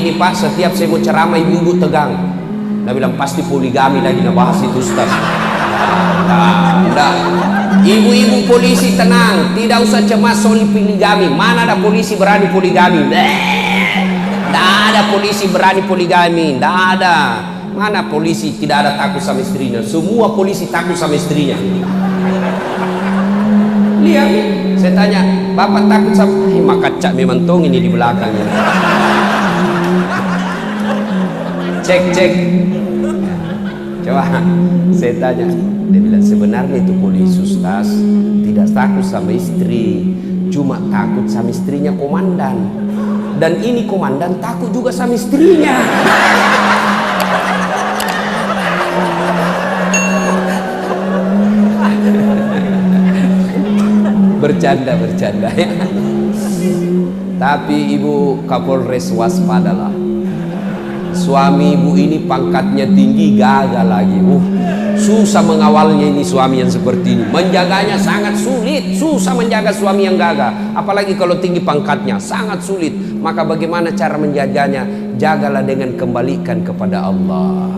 ini Pak, setiap saya mau ceramah ibu-ibu tegang. Dia bilang pasti poligami lagi ngebahas itu Ustaz. Nah, ibu-ibu polisi tenang, tidak usah cemas soal poligami. Mana ada polisi berani poligami? Tidak ada polisi berani poligami, tidak ada. Mana polisi tidak ada takut sama istrinya? Semua polisi takut sama istrinya. Lihat, saya tanya, Bapak takut sama? Maka cak memang tong ini di belakangnya. Cek. Coba saya tanya, dia bilang sebenarnya itu polisi Ustaz tidak takut sama istri, cuma takut sama istrinya komandan. Dan ini komandan takut juga sama istrinya. Bercanda ya. Tapi Ibu Kapolres waspadalah. Suami ibu ini pangkatnya tinggi, gagal lagi. Susah mengawalnya ini suami yang seperti ini. Menjaganya sangat sulit, susah menjaga suami yang gagah. Apalagi kalau tinggi pangkatnya, sangat sulit. Maka bagaimana cara menjaganya? Jagalah dengan kembalikan kepada Allah.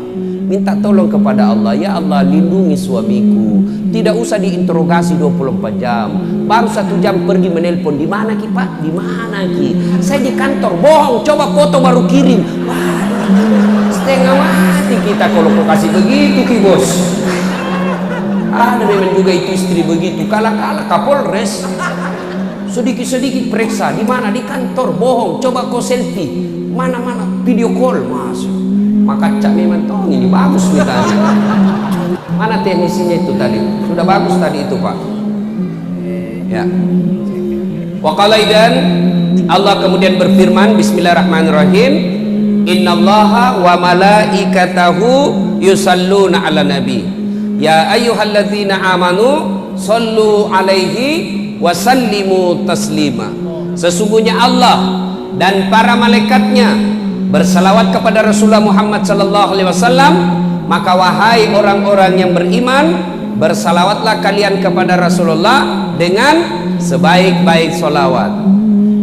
Minta tolong kepada Allah, ya Allah lindungi suamiku. Tidak usah diinterogasi 24 jam. Baru 1 jam pergi menelpon, di mana Ki Pak? Di mana Ki? Saya di kantor. Bohong, coba foto baru kirim. Wah, setengah mati kita kalau kau kasih begitu Ki Bos. Ada memang juga itu istri begitu. Kalah Kapolres. Sedikit-sedikit periksa, di mana? Di kantor. Bohong, coba kau selfie. Mana-mana video call, masuk. Maka cak memang toh ini bagus nih tadi. Mana teknisinya itu tadi? Sudah bagus tadi itu Pak. Ya. Waqalaidan Allah kemudian berfirman, Bismillahirrahmanirrahim. Innallaha wa malaikatahu yusalluna ala nabi. Ya ayyuhalladzina amanu sallu alaihi wa sallimu taslima. Sesungguhnya Allah dan para malaikatnya bersalawat kepada Rasulullah Muhammad sallallahu alaihi wasallam. Maka wahai orang-orang yang beriman, bersalawatlah kalian kepada Rasulullah dengan sebaik-baik salawat.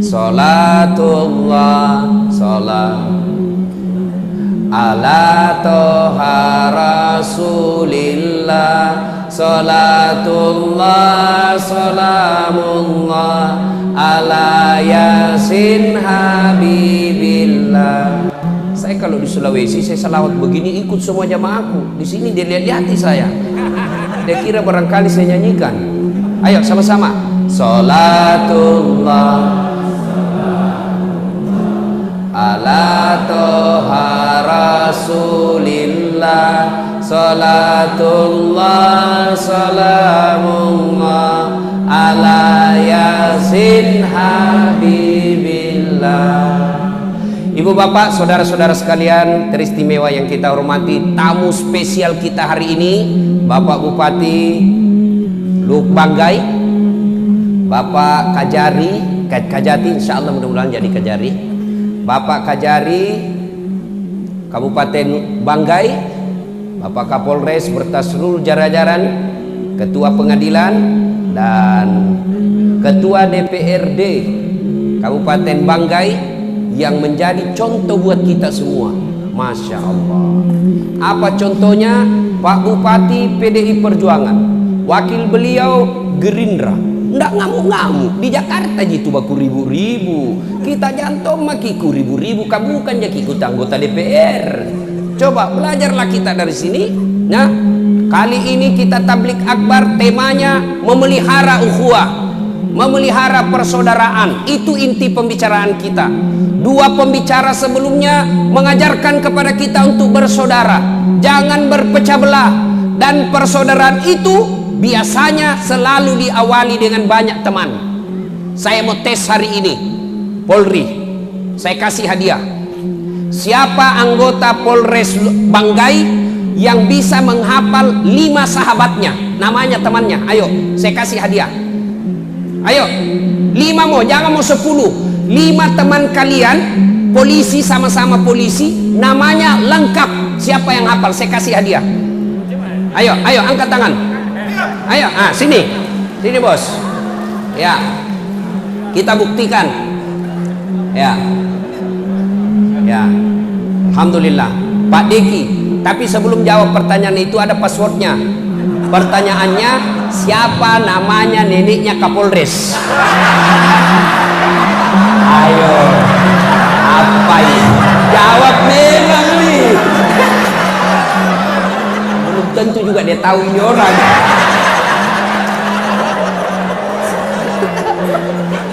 Salatullah salam ala toha rasulillah. Salatullah salamullah ala yasin habibillah. Saya kalau di Sulawesi saya salawat begini ikut semua jamaahku. Di sini dia lihat-lihati saya. Dia kira barangkali saya nyanyikan. Ayo sama-sama. Salatullah ala toha rasulillah. Salatullah salamullah ala yasin habibillah. Ibu bapak saudara-saudara sekalian teristimewa yang kita hormati, tamu spesial kita hari ini Bapak Bupati Luk Banggai, Bapak Kajati, insya Allah mudah-mudahan jadi Kajari, Bapak Kajari Kabupaten Banggai, Bapak Kapolres berta seluruh jajaran, Ketua Pengadilan dan Ketua DPRD Kabupaten Banggai yang menjadi contoh buat kita semua. Masya Allah. Apa contohnya? Pak Bupati PDI Perjuangan, wakil beliau Gerindra, ndak ngamuk-ngamuk. Di Jakarta gitu baku ribu-ribu, kita jantung makiku ribu-ribu, kamu bukan jadi ikut anggota DPR. Coba belajarlah kita dari sini. Nah, kali ini kita tablik akbar, temanya memelihara ukhuwah, memelihara persaudaraan. Itu inti pembicaraan kita. Dua pembicara sebelumnya mengajarkan kepada kita untuk bersaudara, jangan berpecah belah. Dan persaudaraan itu biasanya selalu diawali dengan banyak teman. Saya mau tes hari ini, Polri, saya kasih hadiah. Siapa anggota Polres Banggai yang bisa menghafal 5 sahabatnya, namanya temannya? Ayo, saya kasih hadiah. Ayo, 5 mau, jangan mau 10. 5 teman kalian, polisi, sama-sama polisi, namanya lengkap. Siapa yang hafal? Saya kasih hadiah. Ayo, angkat tangan. Ayo, sini bos. Ya, kita buktikan. Ya. Alhamdulillah. Pak Deki, tapi sebelum jawab pertanyaan itu ada passwordnya. Pertanyaannya, siapa namanya neneknya Kapolres? Ayo, apa ini? Jawab memang nih. Belum tentu juga dia tahu ini orang.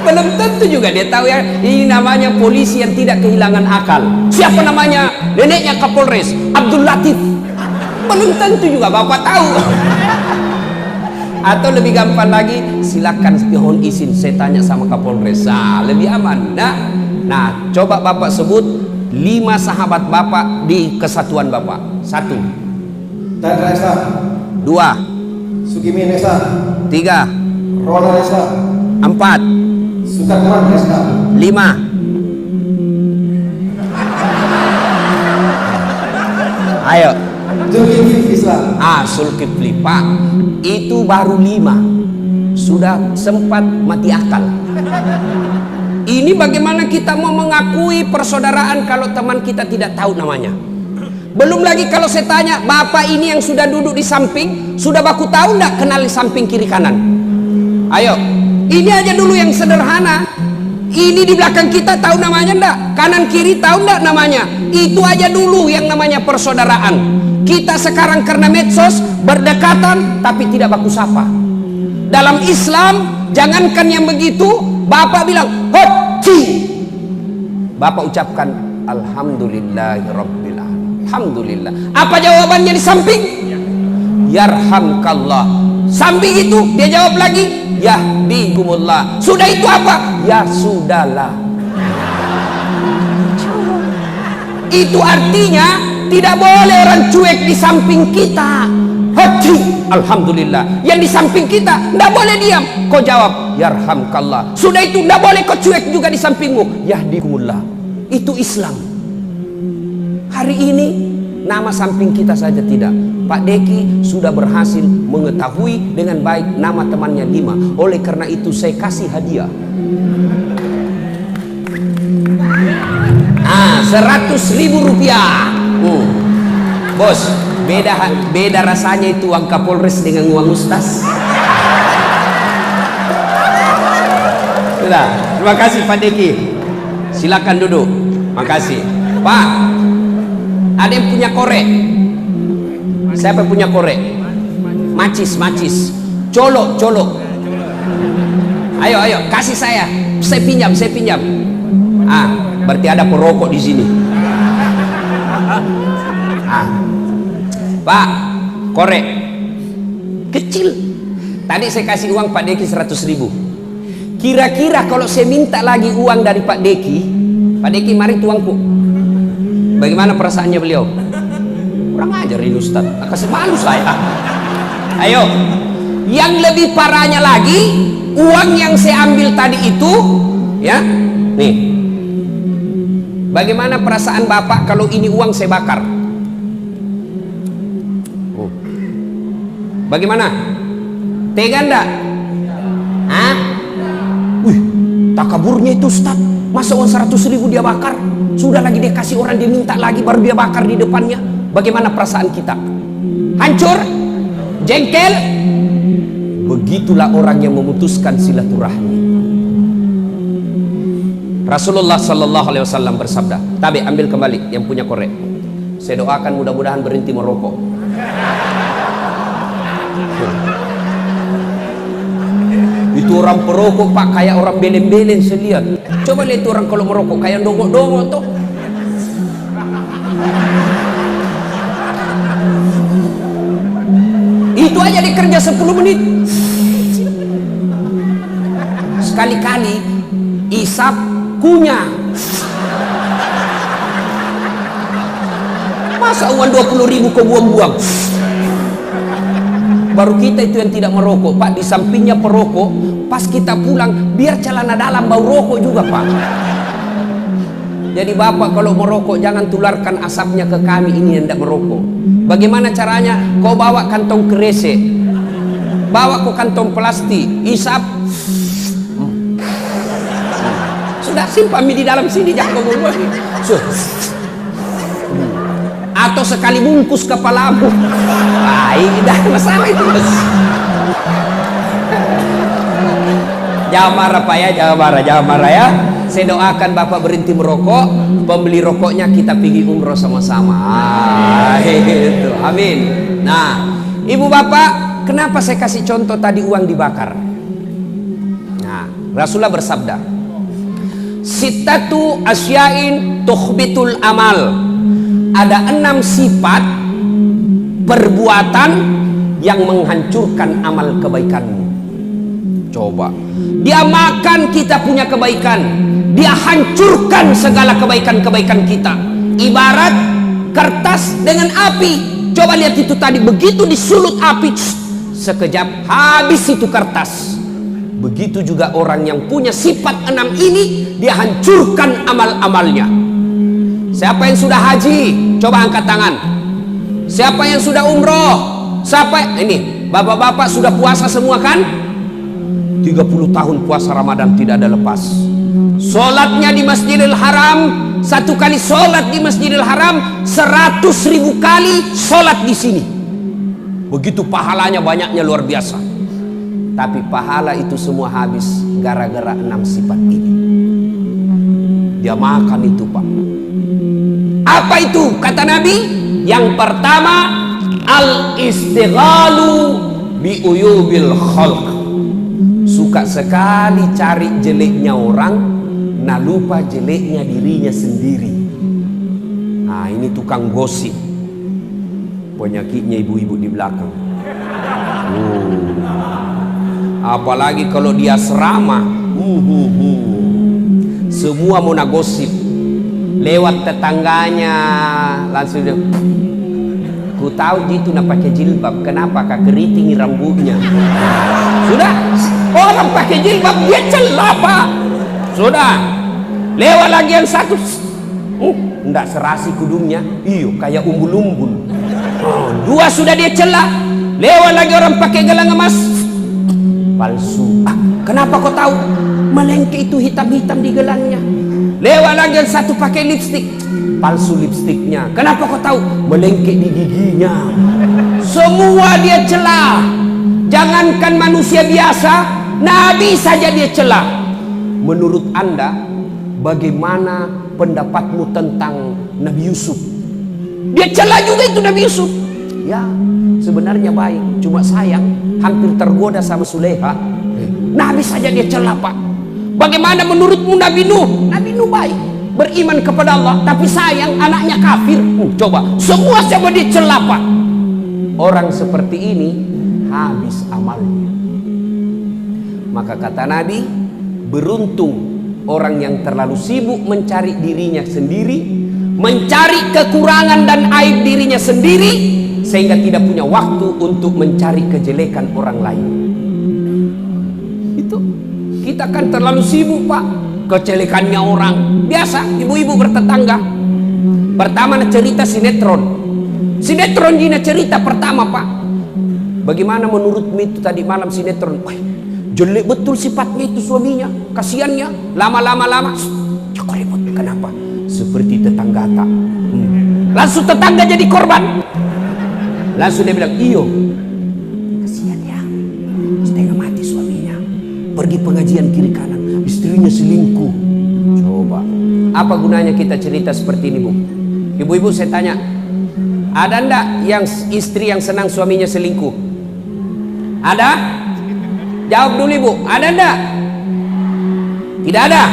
Belum tentu juga dia tahu ya, ini namanya polisi yang tidak kehilangan akal. Siapa namanya? Neneknya Kapolres, Abdul Latif. Belum tentu juga Bapak tahu. Atau lebih gampang lagi, silakan mohon izin saya tanya sama Kapolres. Lebih aman. Nah, coba Bapak sebut 5 sahabat Bapak di kesatuan Bapak. 1. Chandra Esa. 2. Sugimin Esa. 3. Ronald Esa. 4. Sukarman Esa. 5. Ayo. Zulkifli Islam. Zulkifli, Pak, itu baru 5, sudah sempat mati akal. Ini bagaimana kita mau mengakui persaudaraan kalau teman kita tidak tahu namanya? Belum lagi kalau saya tanya, Bapak ini yang sudah duduk di samping, sudah baku tahu enggak kenal di samping kiri kanan? Ayo, ini aja dulu yang sederhana. Ini di belakang kita tahu namanya enggak? Kanan kiri tahu enggak namanya? Itu aja dulu yang namanya persaudaraan. Kita sekarang karena medsos berdekatan tapi tidak baku sapa. Dalam Islam jangankan yang begitu, Bapak bilang hoci, Bapak ucapkan alhamdulillahirabbil alamin. Alhamdulillah. Apa jawabannya di samping? Yarhamkallah. Samping itu dia jawab lagi yahdikumullah. Sudah itu apa? Ya sudahlah. Itu artinya tidak boleh orang cuek di samping kita. Hati, alhamdulillah. Yang di samping kita tidak boleh diam. Kau jawab yarhamkallah. Sudah itu tidak boleh kau cuek juga di sampingmu. Yahdikumullah. Itu Islam. Hari ini nama samping kita saja tidak. Pak Deki sudah berhasil mengetahui dengan baik nama temannya 5. Oleh karena itu saya kasih hadiah. 100.000 rupiah. Bos, beda rasanya itu uang Kapolres dengan uang Ustaz. Sudah, terima kasih Pak Deki. Silakan duduk. Makasih. Pak, ada yang punya korek? Siapa yang punya korek? Macis. Colok. Ayo, kasih saya. Saya pinjam. Berarti ada perokok di sini. Pak, korek kecil. Tadi saya kasih uang Pak Deki 100.000. Kira-kira kalau saya minta lagi uang dari Pak Deki mari tuangku. Bagaimana perasaannya beliau? Kurang ajar ini Ustaz. Kasih malu saya. Ayo, yang lebih parahnya lagi, uang yang saya ambil tadi itu, ya, nih. Bagaimana perasaan Bapak kalau ini uang saya bakar? Bagaimana? Tega enggak? Takaburnya itu Ustaz. Masa uang 100.000 dia bakar? Sudah lagi dia kasih orang, dia minta lagi baru dia bakar di depannya. Bagaimana perasaan kita? Hancur? Jengkel? Begitulah orang yang memutuskan silaturahmi. Rasulullah sallallahu alaihi wasallam bersabda, Tabe ambil kembali yang punya korek. Saya doakan mudah-mudahan berhenti merokok. Itu orang perokok Pak, kayak orang belen-belen saya lihat. Coba lihat orang kalau merokok kayak dongok-dongok tuh. Itu aja dikerja 10 menit. Sekali-kali isap kunyah. Masa uang 20.000 kau buang-buang? Baru kita itu yang tidak merokok Pak, di sampingnya perokok. Pas kita pulang biar celana dalam bau rokok juga Pak. Jadi Bapak kalau merokok jangan tularkan asapnya ke kami ini yang tidak merokok. Bagaimana caranya? Kau bawa kantong kresek, bawa ke kantong plastik, isap. Sudah simpan di dalam sini, jangan kau buang. atau sekali bungkus kepalamu. Ah, tidak masalah itu, Mas. Jangan marah Pak ya, jangan marah ya. Saya doakan Bapak berhenti merokok, pembeli rokoknya kita pergi umroh sama-sama. Itu, amin. Nah, Ibu Bapak, kenapa saya kasih contoh tadi uang dibakar? Nah, Rasulullah bersabda, "Sittatu asyain tukhbitul amal." Ada 6 sifat perbuatan yang menghancurkan amal kebaikanmu. Coba, dia makan kita punya kebaikan, dia hancurkan segala kebaikan-kebaikan kita. Ibarat kertas dengan api. Coba lihat itu tadi, begitu disulut api, sekejap habis itu kertas. Begitu juga orang yang punya sifat 6 ini, dia hancurkan amal-amalnya. Siapa yang sudah haji? Coba angkat tangan. Siapa yang sudah umroh? Siapa? Ini, bapak-bapak sudah puasa semua kan? 30 tahun puasa Ramadan tidak ada lepas. Sholatnya di Masjidil Haram, 1 kali sholat di Masjidil Haram 100.000 kali sholat di sini. Begitu pahalanya, banyaknya luar biasa. Tapi pahala itu semua habis gara-gara 6 sifat ini. Dia makan itu Pak. Apa itu kata Nabi? Yang pertama, al-istighalu bi uyubil khalq. Suka sekali cari jeleknya orang, nah lupa jeleknya dirinya sendiri. Nah ini tukang gosip. Penyakitnya ibu-ibu di belakang. Apalagi kalau dia asrama, semua mau nagosip. Lewat tetangganya langsung dia, ku tahu gitu nak pakai jilbab, kenapa kak keriting rambutnya? Sudah, orang pakai jilbab dia celah Pak. Sudah, lewat lagi yang satu, enggak serasi kudungnya, iyo kayak umbul-umbul. 2 sudah dia celah, lewat lagi orang pakai gelang emas, palsu. Kenapa kau tahu? Melengke itu hitam-hitam di gelangnya. Lewat lagi yang satu pakai lipstik, palsu lipstiknya. Kenapa kau tahu? Melengke di giginya. Semua dia celah. Jangankan manusia biasa, Nabi saja dia celah. Menurut Anda, bagaimana pendapatmu tentang Nabi Yusuf? Dia celah juga itu Nabi Yusuf. Ya, sebenarnya baik, cuma sayang hampir tergoda sama Suleha. Nabi saja dia celah Pak. Bagaimana menurutmu Nabi Nuh? Nabi Nuh baik, beriman kepada Allah, tapi sayang anaknya kafir. Coba, semua siapa dia celah Pak. Orang seperti ini habis amalnya. Maka kata Nabi, beruntung orang yang terlalu sibuk mencari dirinya sendiri, mencari kekurangan dan aib dirinya sendiri, sehingga tidak punya waktu untuk mencari kejelekan orang lain. Itu kita kan terlalu sibuk Pak, kejelekannya orang. Biasa ibu-ibu bertetangga. Pertama cerita sinetron Gina cerita pertama Pak. Bagaimana menurutmu itu tadi malam sinetron? Wah, jelek betul sifatnya itu suaminya, kasihannya. Lama-lama cukup ribut. Kenapa? Seperti tetangga tak. Langsung tetangga jadi korban. Langsung dia bilang, iyo, kasihan ya, setengah mati suaminya, pergi pengajian kiri kanan, istrinya selingkuh. Coba, apa gunanya kita cerita seperti ini Bu? Ibu-ibu saya tanya, ada ndak yang istri yang senang suaminya selingkuh? Ada? Jawab dulu Ibu, ada ndak? Tidak ada.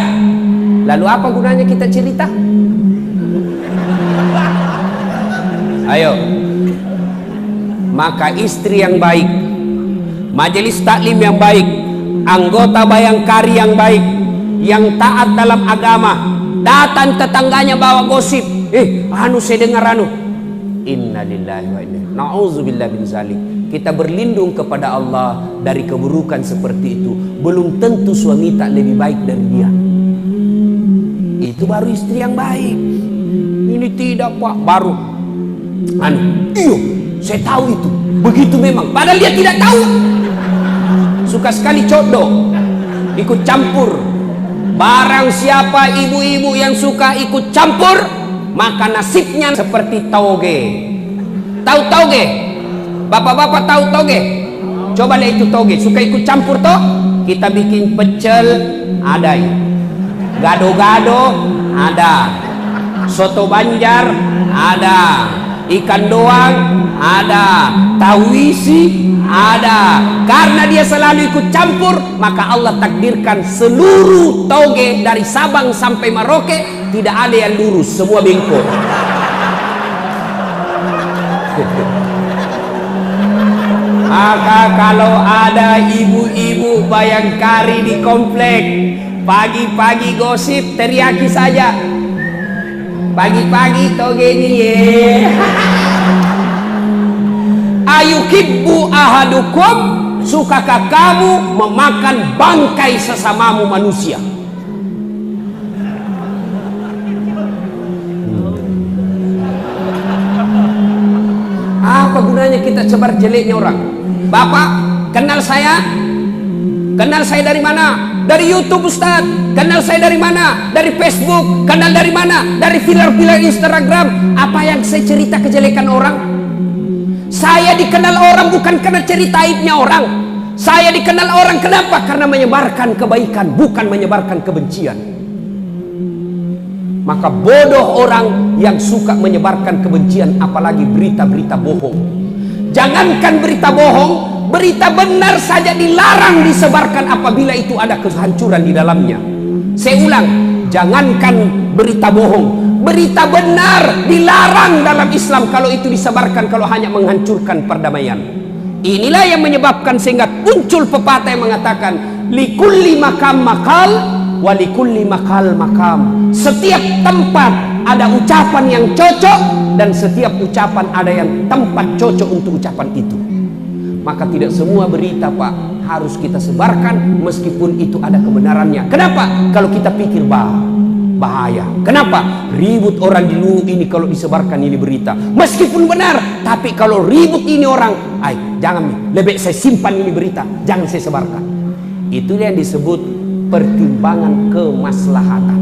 Lalu apa gunanya kita cerita? Ayo. Maka istri yang baik, majelis taklim yang baik, anggota bayangkari yang baik, yang taat dalam agama, datang tetangganya bawa gosip, saya dengar innalillahi wa inna ilaihi na'udzubillah bin zalik. Kita berlindung kepada Allah dari keburukan seperti itu. Belum tentu suami tak lebih baik dari dia. Itu baru istri yang baik. Ini tidak Pak, baru iyo, saya tahu itu. Begitu memang, padahal dia tidak tahu. Suka sekali codo, ikut campur. Barang siapa ibu-ibu yang suka ikut campur, maka nasibnya seperti tauge. Tahu tauge? Bapak-bapak tahu tauge? Coba lihat itu tauge. Suka ikut campur toh? Kita bikin pecel, ada. Gado-gado, ada. Soto Banjar, ada. Ikan doang, ada. Tahu isi, ada. Karena dia selalu ikut campur, maka Allah takdirkan seluruh tauge dari Sabang sampai Merauke tidak ada yang lurus, semua bengkok. Maka kalau ada ibu-ibu Bayangkari di komplek, pagi-pagi gosip, teriaki saja. Pagi-pagi toge ini ye. Ayuhibbu ahadukum, sukakah kamu memakan bangkai sesamamu manusia? Apa gunanya kita sebar jeleknya orang? Bapak kenal saya? Kenal saya dari mana? Dari YouTube Ustaz. Kenal saya dari mana? Dari Facebook. Kenal dari mana? Dari filer-filer Instagram. Apa yang saya cerita kejelekan orang? Saya dikenal orang bukan karena cerita aibnya orang. Saya dikenal orang kenapa? Karena menyebarkan kebaikan, bukan menyebarkan kebencian. Maka bodoh orang yang suka menyebarkan kebencian, apalagi berita-berita bohong. Jangankan berita bohong, berita benar saja dilarang disebarkan apabila itu ada kehancuran di dalamnya. Saya ulang, jangankan berita bohong, berita benar dilarang dalam Islam kalau itu disebarkan, kalau hanya menghancurkan perdamaian. Inilah yang menyebabkan sehingga muncul pepatah yang mengatakan likulli makam makal walikulli makal makam. Setiap tempat ada ucapan yang cocok dan setiap ucapan ada yang tempat cocok untuk ucapan itu. Maka tidak semua berita Pak harus kita sebarkan meskipun itu ada kebenarannya. Kenapa? Kalau kita pikir bahaya. Kenapa? Ribut orang di luar ini kalau disebarkan ini berita. Meskipun benar, tapi kalau ribut ini orang, jangan nih, lebih saya simpan ini berita, jangan saya sebarkan. Itu yang disebut pertimbangan kemaslahatan.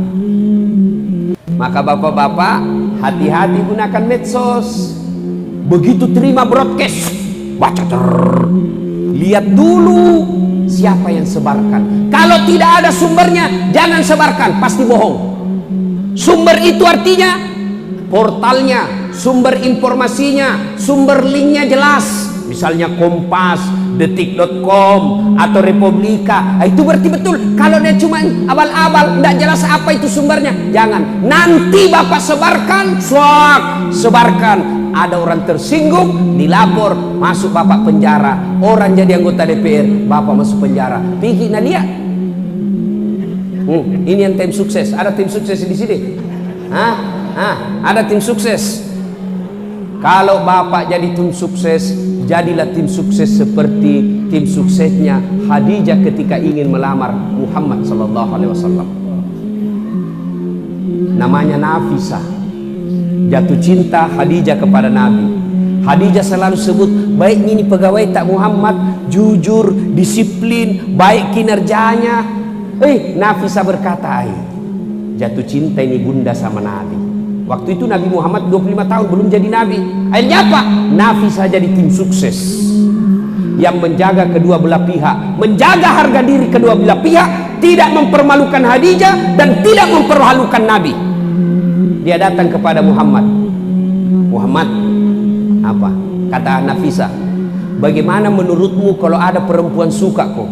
Maka bapak-bapak hati-hati gunakan medsos. Begitu terima broadcast, baca lihat dulu siapa yang sebarkan. Kalau tidak ada sumbernya, jangan sebarkan, pasti bohong. Sumber itu artinya portalnya, sumber informasinya, sumber linknya jelas. Misalnya Kompas, Detik.com atau Republika, itu berarti betul. Kalau dia cuma abal-abal, tidak jelas apa itu sumbernya, jangan. Nanti bapak sebarkan, sebarkan. Ada orang tersinggung, dilapor, masuk bapak penjara. Orang jadi anggota DPR, bapak masuk penjara. Pikir dia. Ini yang tim sukses. Ada tim sukses di sini. Ada tim sukses. Kalau bapak jadi tim sukses, jadilah tim sukses seperti tim suksesnya Khadijah ketika ingin melamar Muhammad sallallahu alaihi wasallam. Namanya Nafisah. Jatuh cinta Khadijah kepada Nabi. Khadijah selalu sebut, baik ini pegawai tak Muhammad, jujur, disiplin, baik kinerjanya. Nafisah berkata, jatuh cinta ini bunda sama Nabi. Waktu itu Nabi Muhammad 25 tahun belum jadi Nabi. Akhirnya apa? Nafisah jadi tim sukses yang menjaga kedua belah pihak, menjaga harga diri kedua belah pihak, tidak mempermalukan Khadijah dan tidak mempermalukan Nabi. Dia datang kepada Muhammad. Muhammad, apa? Kata Nafisah, bagaimana menurutmu kalau ada perempuan suka kok?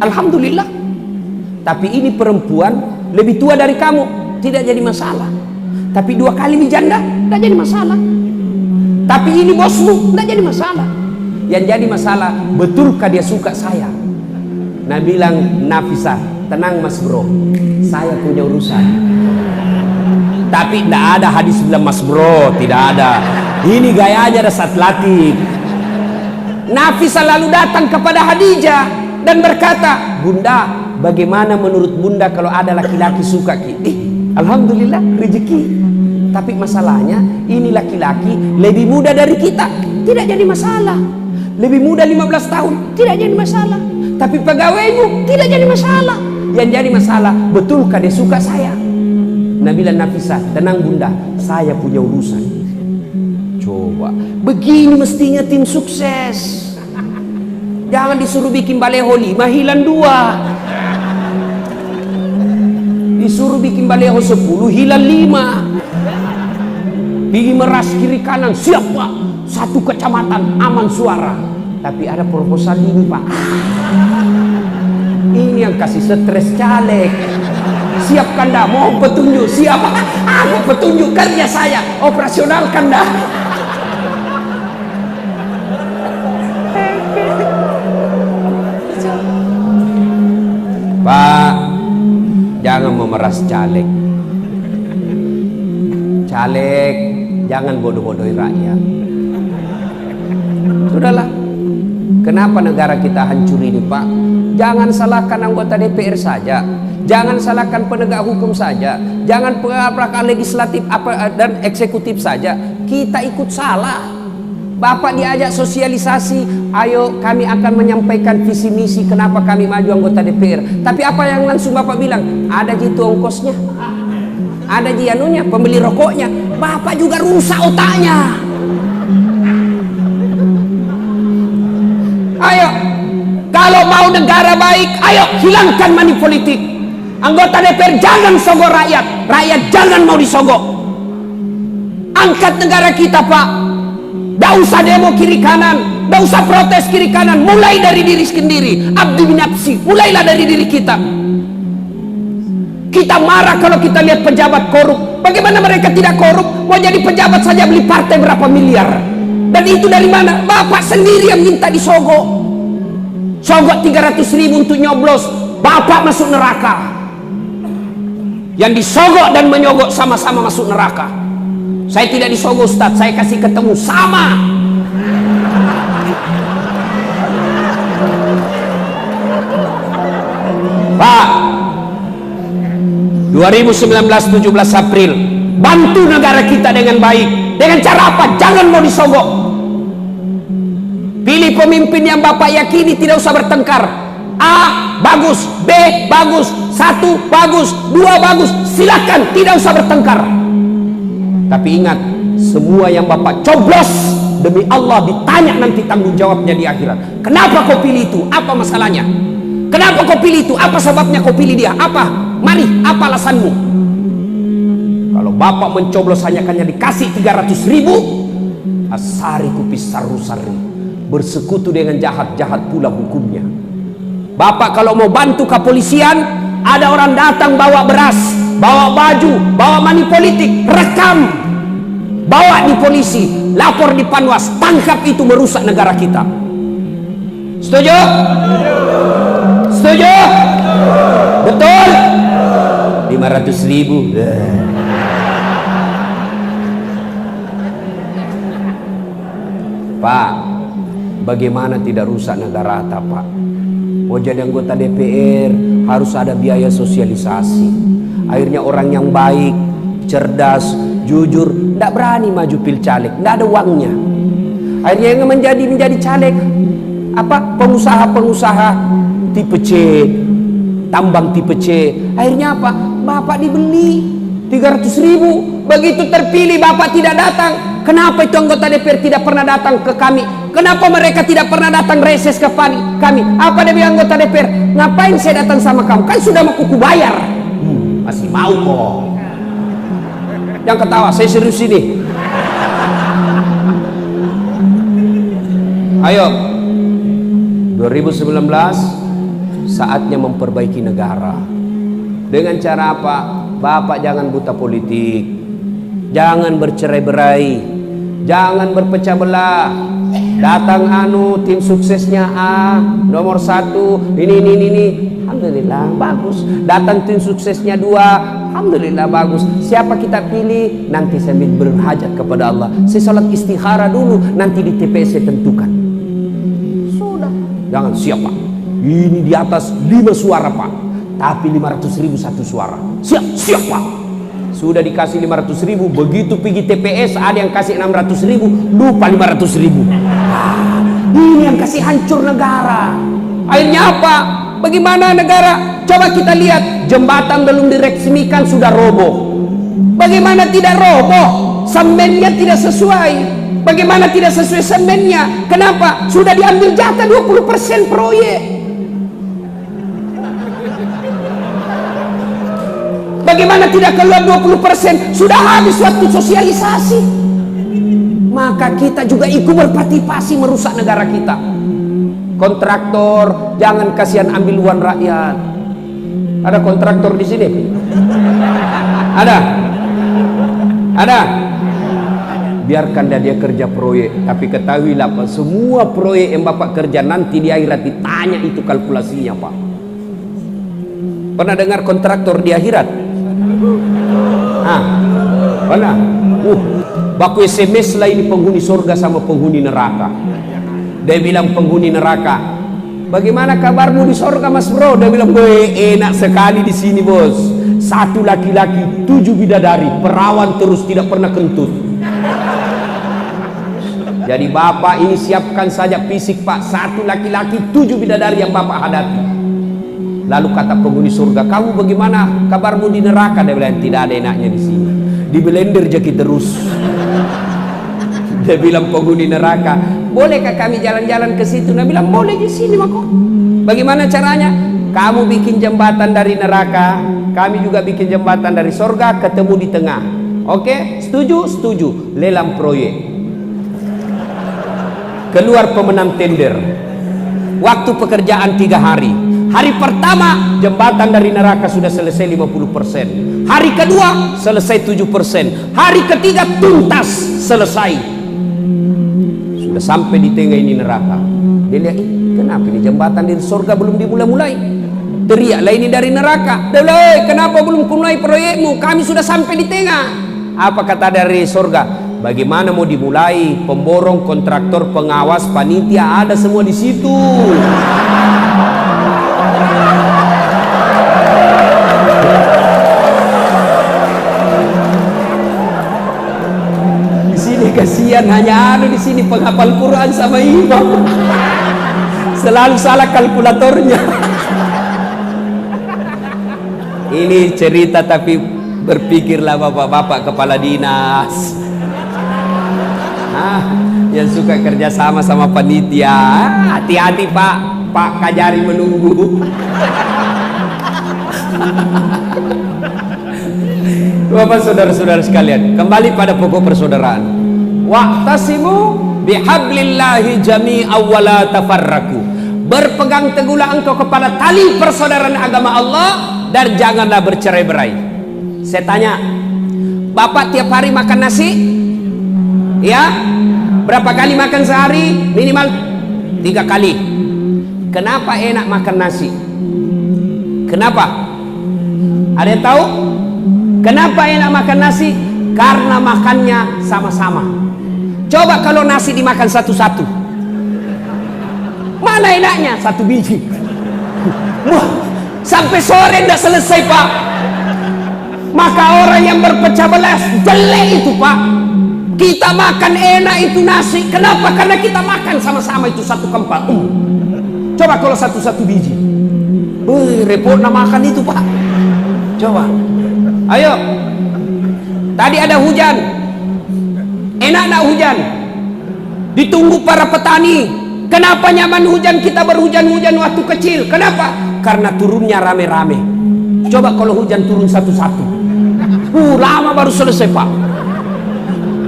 Alhamdulillah. Tapi ini perempuan lebih tua dari kamu, tidak jadi masalah. Tapi 2 kali janda, tidak jadi masalah. Tapi ini bosmu, tidak jadi masalah. Yang jadi masalah, betulkah dia suka saya? Nah bilang Nafisah, tenang mas bro, saya punya urusan. Tapi tidak ada hadis bilang mas bro, tidak ada. Ini gayanya dasar latif. Nafisah lalu datang kepada Khadijah dan berkata, bunda, bagaimana menurut bunda kalau ada laki-laki suka ki? Alhamdulillah rezeki. Tapi masalahnya ini laki-laki lebih muda dari kita, tidak jadi masalah. Lebih muda 15 tahun, tidak jadi masalah. Tapi pegawaimu tidak jadi masalah. Yang jadi masalah, betulkah dia suka saya? Nabila Nafisah, tenang bunda, saya punya urusan. Coba, begini mestinya tim sukses. Jangan disuruh bikin baleho 5, hilang 2. Disuruh bikin baleho 10, hilang 5. Pergi meras kiri kanan, siap pak. 1 kecamatan, aman suara. Tapi ada proposal ini pak. Ini yang kasih stres caleg. Siapkan dah, mau petunjuk, siap. Aku petunjuk kerja saya, operasionalkan dah. Pak, jangan memeras caleg. Caleg, jangan bodoh-bodohi rakyat. Sudahlah. Kenapa negara kita hancur ini pak? Jangan salahkan anggota DPR saja, jangan salahkan penegak hukum saja, jangan pengapakan legislatif dan eksekutif saja. Kita ikut salah. Bapak diajak sosialisasi, ayo kami akan menyampaikan visi misi kenapa kami maju anggota DPR. Tapi apa yang langsung bapak bilang? Ada jitu ongkosnya, ada jianunya, pembeli rokoknya. Bapak juga rusak otaknya. Ayo, kalau mau negara baik, ayo hilangkan money politik. Anggota DPR jangan sogok rakyat, rakyat jangan mau disogok. Angkat negara kita pak. Tidak usah demo kiri kanan, tidak usah protes kiri kanan. Mulai dari diri sendiri, abdi binafsi. Mulailah dari diri kita. Kita marah kalau kita lihat pejabat korup. Bagaimana mereka tidak korup? Mau jadi pejabat saja beli partai berapa miliar. Dan itu dari mana? Bapak sendiri yang minta disogok. Sogok 300.000 untuk nyoblos, bapak masuk neraka. Yang disogok dan menyogok sama-sama masuk neraka. Saya tidak disogok Ustaz, saya kasih ketemu sama. Pak, 2019 17 April, bantu negara kita dengan baik. Dengan cara apa? Jangan mau disogok. Pilih pemimpin yang bapak yakini, tidak usah bertengkar. A bagus, B bagus, 1 bagus, 2 bagus, silakan, tidak usah bertengkar. Tapi ingat, semua yang bapak coblos demi Allah ditanya nanti tanggung jawabnya di akhirat. Kenapa kau pilih itu? Apa masalahnya? Kenapa kau pilih itu? Apa sebabnya kau pilih dia? Apa? Mari, apa alasanmu? Kalau bapak mencoblos hanya dikasih 300.000, asari kupis saru-sari. Bersekutu dengan jahat-jahat pula hukumnya. Bapak kalau mau bantu kepolisian, ada orang datang bawa beras, bawa baju, bawa money politik, rekam, bawa di polisi, lapor di Panwas, tangkap itu merusak negara kita. Setuju? Setuju? Betul? 500.000. Pak, bagaimana tidak rusak negara kita, Pak? Mau jadi anggota DPR harus ada biaya sosialisasi. Akhirnya orang yang baik, cerdas, jujur, tidak berani maju pil caleg, tidak ada uangnya. Akhirnya yang menjadi caleg, apa, pengusaha-pengusaha tipe C, tambang tipe C. Akhirnya apa? Bapak dibeli 300.000. Begitu terpilih bapak tidak datang. Kenapa itu anggota DPR tidak pernah datang ke kami? Kenapa mereka tidak pernah datang reses ke kami? Apa dia bilang anggota DPR? Ngapain saya datang sama kamu? Kan sudah mau kuku bayar. Masih mau kok. Yang ketawa, saya serius ini. Ayo, 2019 saatnya memperbaiki negara. Dengan cara apa? Bapak jangan buta politik, jangan bercerai-berai, jangan berpecah belah. Datang tim suksesnya A nomor 1, ini, alhamdulillah bagus. Datang tim suksesnya 2, alhamdulillah bagus. Siapa kita pilih nanti sambil berhajat kepada Allah. Saya salat istikharah dulu, nanti di TPS saya tentukan. Sudah. Jangan siapa? Ini di atas 5 suara Pak, tapi 500.000 1 suara. Siap Pak. Sudah dikasih 500.000, begitu pergi TPS ada yang kasih 600.000, lupa 500.000. Ini yang kasih hancur negara. Akhirnya apa? Bagaimana negara? Coba kita lihat, jembatan belum diresmikan sudah roboh. Bagaimana tidak roboh? Semennya tidak sesuai. Bagaimana tidak sesuai semennya? Kenapa? Sudah diambil jatah 20% proyek. Bagaimana tidak keluar 20%? Sudah habis waktu sosialisasi. Maka kita juga ikut berpartisipasi merusak negara kita. Kontraktor, jangan kasihan ambil uang rakyat. Ada kontraktor di sini? Ada? Ada? Biarkan dia kerja proyek, tapi ketahuilah Pak, semua proyek yang Bapak kerja nanti di akhirat ditanya itu kalkulasinya Pak. Pernah dengar kontraktor di akhirat? Pernah? Baku SMS lah ini penghuni surga sama penghuni neraka. Dia bilang penghuni neraka, bagaimana kabarmu di surga Mas Bro? Dia bilang, enak sekali di sini bos. 1 laki-laki 7 bidadari, perawan terus tidak pernah kentut. Jadi Bapak ini siapkan saja fisik Pak, 1 laki-laki 7 bidadari yang Bapak hadapi. Lalu kata penghuni surga, kamu bagaimana kabarmu di neraka? Dia bilang, tidak ada enaknya di sini. Di blender jadi terus. Dia bilang penghuni neraka, bolehkah kami jalan-jalan ke situ? Dia bilang, boleh di sini Mako. Bagaimana caranya? Kamu bikin jembatan dari neraka, kami juga bikin jembatan dari surga, ketemu di tengah. Oke? Setuju? Setuju. Lelang proyek. Keluar pemenang tender. Waktu pekerjaan 3 hari. Hari pertama jembatan dari neraka sudah selesai 50%. Hari kedua selesai 7%. Hari ketiga tuntas selesai. Sudah sampai di tengah ini neraka. Dia lihat, kenapa ini jembatan dari surga belum dimulai-mulai? Teriaklah ini dari neraka. Dia bilang, kenapa belum mulai proyekmu? Kami sudah sampai di tengah. Apa kata dari surga? Bagaimana mau dimulai? Pemborong, kontraktor, pengawas, panitia ada semua di situ. Di sini kasihan hanya ada di sini penghafal Quran sama imam. Selalu salah kalkulatornya. Ini cerita tapi berpikirlah bapak-bapak kepala dinas. Yang suka kerja sama panitia, hati-hati Pak Kajari menunggu. Bapak saudara-saudara sekalian, kembali pada pokok persaudaraan. Wa'tasimu bihablillahi jami'an wa la tafarraqu. Berpegang teguhlah engkau kepada tali persaudaraan agama Allah dan janganlah bercerai-berai. Saya tanya, Bapak tiap hari makan nasi? Ya? Berapa kali makan sehari? Minimal 3 kali. Kenapa enak makan nasi? Kenapa? Ada yang tahu? Kenapa enak makan nasi? Karena makannya sama-sama. Coba kalau nasi dimakan satu-satu, mana enaknya? 1 biji. Wah, sampai sore tidak selesai Pak. Maka orang yang berpecah belah jelek itu Pak. Kita makan enak itu nasi. Kenapa? Karena kita makan sama-sama itu satu kempal. Coba kalau satu-satu biji, repot nak makan itu Pak. Coba, ayo. Tadi ada hujan, enak nak hujan? Ditunggu para petani. Kenapa nyaman hujan? Kita berhujan-hujan waktu kecil. Kenapa? Karena turunnya rame-rame. Coba kalau hujan turun satu-satu, lama baru selesai Pak.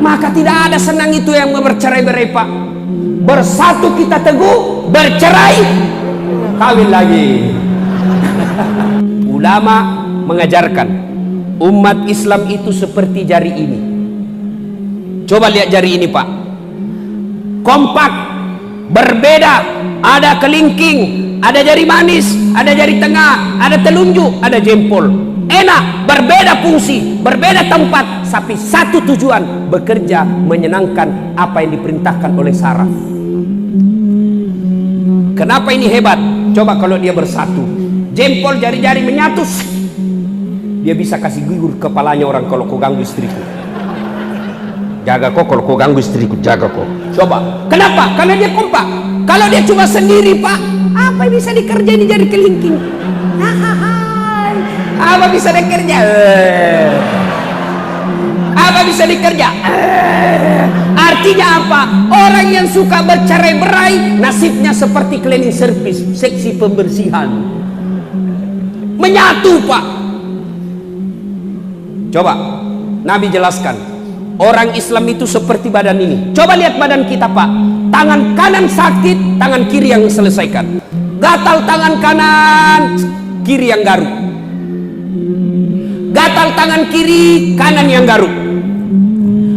Maka tidak ada senang itu yang bercerai-berai Pak. Bersatu kita teguh, bercerai kawin lagi. Ulama mengajarkan umat Islam itu seperti jari ini. Coba lihat jari ini Pak, kompak, berbeda. Ada kelingking, ada jari manis, ada jari tengah, ada telunjuk, ada jempol. Enak, berbeda fungsi, berbeda tempat, tapi satu tujuan, bekerja menyenangkan apa yang diperintahkan oleh saraf. Kenapa ini hebat? Coba kalau dia bersatu, jempol jari-jari menyatu, dia bisa kasih gugur kepalanya orang kalau kau ganggu istriku. Jaga kok kalau kau ganggu istriku, jaga kok. Coba, kenapa? Karena dia kompak. Kalau dia cuma sendiri Pak, apa yang bisa dikerjain di jari kelingking? Apa bisa dikerja? Apa bisa dikerja? Artinya apa? Orang yang suka bercerai-berai nasibnya seperti cleaning service, seksi pembersihan. Menyatu, Pak. Coba Nabi jelaskan, orang Islam itu seperti badan ini. Coba lihat badan kita, Pak. Tangan kanan sakit, tangan kiri yang selesaikan. Gatal tangan kanan, kiri yang garuk. Gatal tangan kiri, kanan yang garuk.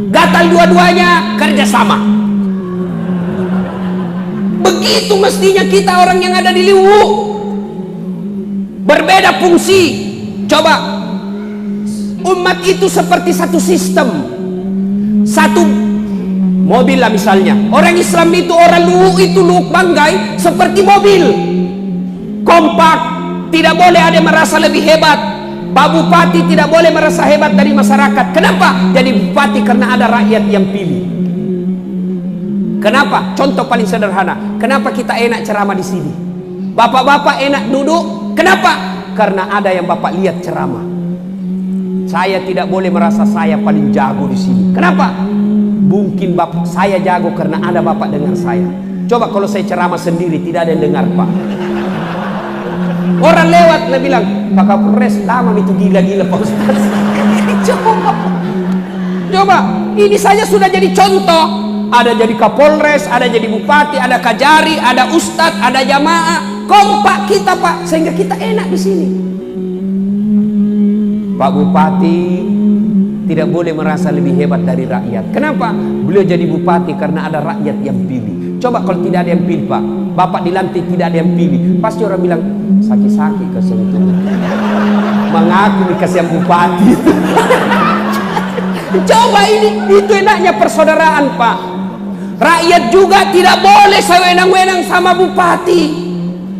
Gatal dua-duanya kerja sama. Begitu mestinya kita orang yang ada di Liwu. Berbeda fungsi. Coba, umat itu seperti satu sistem, satu mobil lah misalnya. Orang Islam itu, orang Luwu itu, Luwu Banggai seperti mobil, kompak, tidak boleh ada yang merasa lebih hebat. Pak Bupati tidak boleh merasa hebat dari masyarakat. Kenapa? Jadi bupati karena ada rakyat yang pilih. Kenapa? Contoh paling sederhana. Kenapa kita enak ceramah di sini? Bapak-bapak enak duduk. Kenapa? Karena ada yang bapak lihat ceramah. Saya tidak boleh merasa saya paling jago di sini. Kenapa? Mungkin bapak saya jago karena ada bapak dengar saya. Coba kalau saya ceramah sendiri tidak ada yang dengar, Pak. Orang lewat dia bilang, Pak Kapolres lama itu gila-gila Pak Ustaz. Coba, ini saja sudah jadi contoh. Ada jadi Kapolres, ada jadi bupati, ada kajari, ada ustadz, ada jamaah. Kompak kita, Pak, sehingga kita enak di sini. Pak Bupati tidak boleh merasa lebih hebat dari rakyat. Kenapa? Beliau jadi bupati karena ada rakyat yang pilih. Coba kalau tidak ada yang pilih, Pak, bapak dilantik tidak ada yang pilih, pasti orang bilang sakit-sakit kesentuh. Mengaku dikasih yang bupati. Coba ini, itu enaknya persaudaraan, Pak. Rakyat juga tidak boleh sewenang-wenang sama bupati.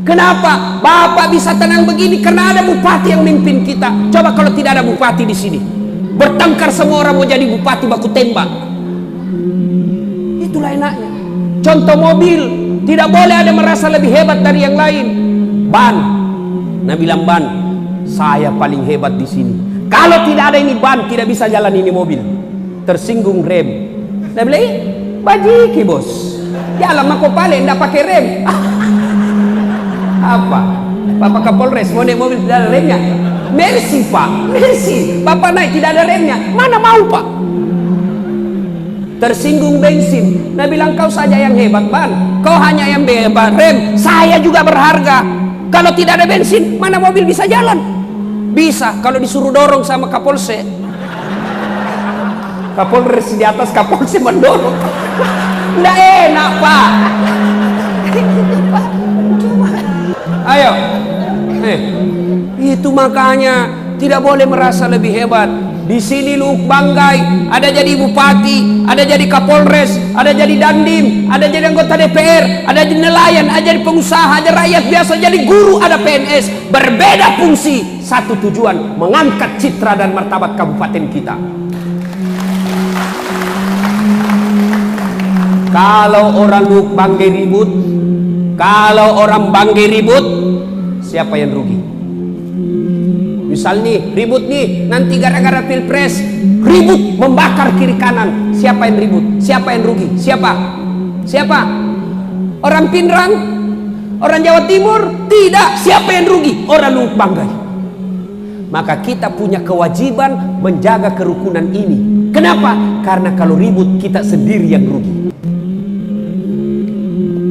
Kenapa? Bapak bisa tenang begini karena ada bupati yang memimpin kita. Coba kalau tidak ada bupati di sini, bertengkar semua orang mau jadi bupati, baku tembak. Itulah enaknya. Contoh mobil, tidak boleh ada merasa lebih hebat dari yang lain. Ban, nah bilang ban, saya paling hebat di sini. Kalau tidak ada ini ban, tidak bisa jalan ini mobil. Tersinggung rem. Nah bilang, bajiki bos, jalan mako pale, tidak pakai rem. Apa? Bapak Kapolres mau naik mobil tidak ada remnya? Mercy, Pak, mercy. Bapak naik tidak ada remnya, mana mau, Pak? Tersinggung bensin. Nah bilang, kau saja yang hebat, ban, kau hanya yang hebat rem, saya juga berharga. Kalau tidak ada bensin, mana mobil bisa jalan? Bisa kalau disuruh dorong sama Kapolsek. Kapolres di atas, Kapolsek mendorong. Nggak enak, Pak. Ayo, itu makanya tidak boleh merasa lebih hebat. Di sini Luwu Banggai, ada jadi bupati, ada jadi Kapolres, ada jadi dandim, ada jadi anggota DPR, ada jadi nelayan, ada jadi pengusaha, ada rakyat biasa, jadi guru, ada PNS. Berbeda fungsi, satu tujuan, mengangkat citra dan martabat kabupaten kita. Kalau orang Luwu Banggai ribut, kalau orang Banggai ribut, siapa yang rugi? Misal nih, ribut nih, nanti gara-gara pilpres, ribut membakar kiri kanan. Siapa yang ribut? Siapa yang rugi? Siapa? Siapa? Orang Pinrang? Orang Jawa Timur? Tidak. Siapa yang rugi? Orang Luwu Banggai. Maka kita punya kewajiban menjaga kerukunan ini. Kenapa? Karena kalau ribut kita sendiri yang rugi.